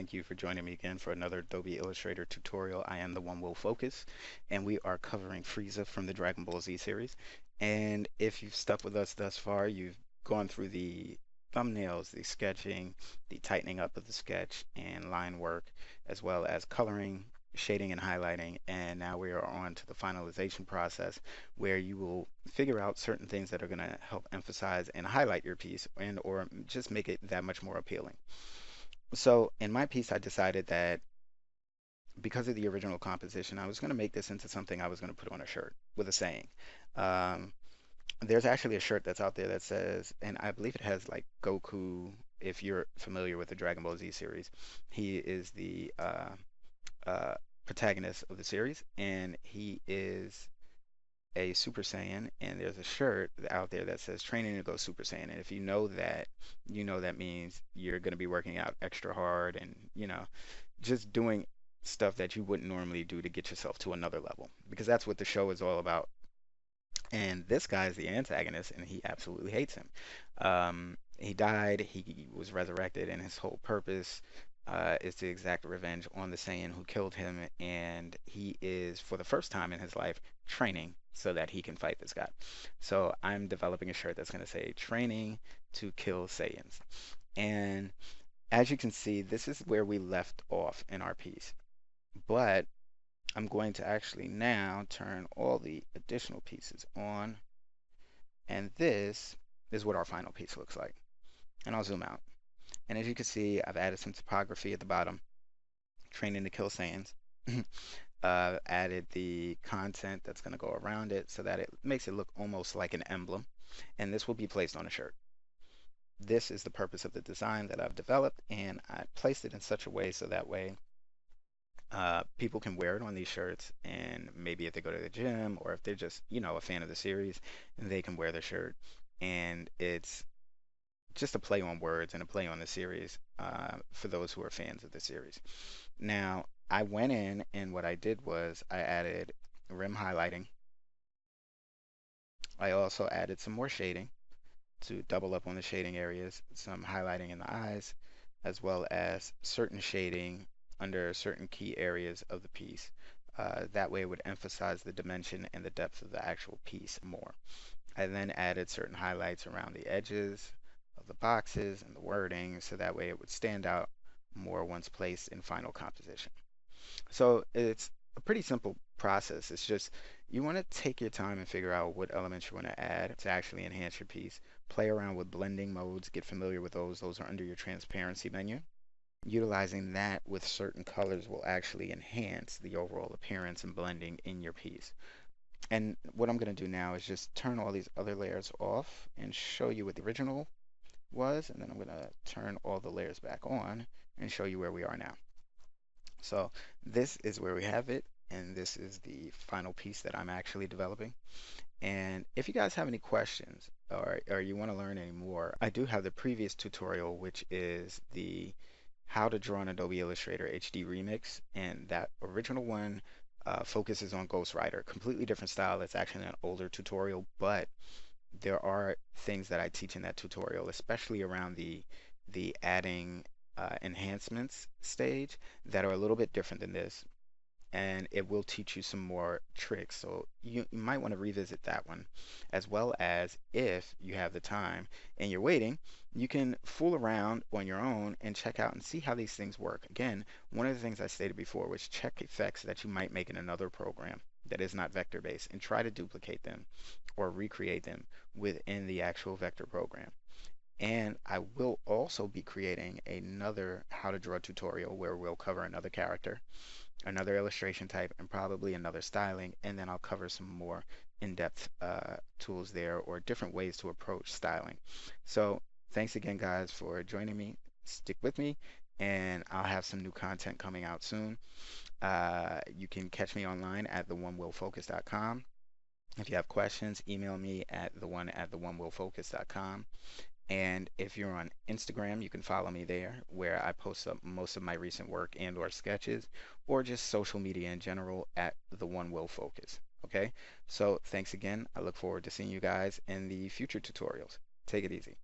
thank you for joining me again for another Adobe Illustrator tutorial. I am the one will focus, and we are covering Frieza from the Dragon Ball Z series. And if you've stuck with us thus far, you've gone through the thumbnails, the sketching, the tightening up of the sketch, and line work, as well as coloring, shading, and highlighting. And now we are on to the finalization process where you will figure out certain things that are going to help emphasize and highlight your piece and or just make it that much more appealing. So in my piece, I decided that because of the original composition, I was going to make this into something I was going to put on a shirt with a saying. Um, there's actually a shirt that's out there that says, and I believe it has like Goku. If you're familiar with the Dragon Ball Z series, he is the uh, protagonist of the series, and he is a Super Saiyan. And there's a shirt out there that says "Training to go Super Saiyan." And if you know that, you know that means you're going to be working out extra hard, and just doing stuff that you wouldn't normally do to get yourself to another level, because that's what the show is all about. And this guy is the antagonist, and he absolutely hates him. He died, he was resurrected, and his whole purpose is to exact revenge on the Saiyan who killed him. And he is, for the first time in his life, training so that he can fight this guy. So I'm developing a shirt that's going to say "Training to Kill Saiyans." And as you can see, this is where we left off in our piece. But I'm going to actually now turn all the additional pieces on, and this is what our final piece looks like. And I'll zoom out. And as you can see, I've added some typography at the bottom, "Training to Kill Saiyans." Added the content that's going to go around it so that it makes it look almost like an emblem. And this will be placed on a shirt. This is the purpose of the design that I've developed, and I placed it in such a way so that way people can wear it on these shirts, and maybe if they go to the gym or if they're just a fan of the series, they can wear the shirt. And it's just a play on words and a play on the series for those who are fans of the series. Now, I went in, and what I did was I added rim highlighting. I also added some more shading to double up on the shading areas, some highlighting in the eyes, as well as certain shading under certain key areas of the piece. That way it would emphasize the dimension and the depth of the actual piece more. I then added certain highlights around the edges of the boxes and the wording, so that way it would stand out more once placed in final composition. So it's a pretty simple process. It's just you want to take your time and figure out what elements you want to add to actually enhance your piece. Play around with blending modes, get familiar with those. Those are under your transparency menu. Utilizing that with certain colors will actually enhance the overall appearance and blending in your piece. And what I'm going to do now is just turn all these other layers off and show you what the original was, and then I'm going to turn all the layers back on and show you where we are now. So this is where we have it, and this is the final piece that I'm actually developing. And if you guys have any questions, or you want to learn any more, I do have the previous tutorial, which is the how to draw an Adobe Illustrator HD remix, and that original one focuses on Ghost Rider. Completely different style. It's actually an older tutorial, but there are things that I teach in that tutorial, especially around the adding enhancements stage, that are a little bit different than this, and it will teach you some more tricks. So you might want to revisit that one, as well as, if you have the time and you're waiting, you can fool around on your own and check out and see how these things work. Again, one of the things I stated before was check effects that you might make in another program that is not vector based, and try to duplicate them or recreate them within the actual vector program. And I will also be creating another how to draw tutorial where we'll cover another character, another illustration type, and probably another styling, and then I'll cover some more in-depth tools there, or different ways to approach styling. So thanks again, guys, for joining me. Stick with me, and I'll have some new content coming out soon. You can catch me online at theonewillfocus.com. If you have questions, email me at theonewillfocus.com. And if you're on Instagram, you can follow me there, where I post up most of my recent work and or sketches, or just social media in general at the One Will Focus. Okay, so thanks again. I look forward to seeing you guys in the future tutorials. Take it easy.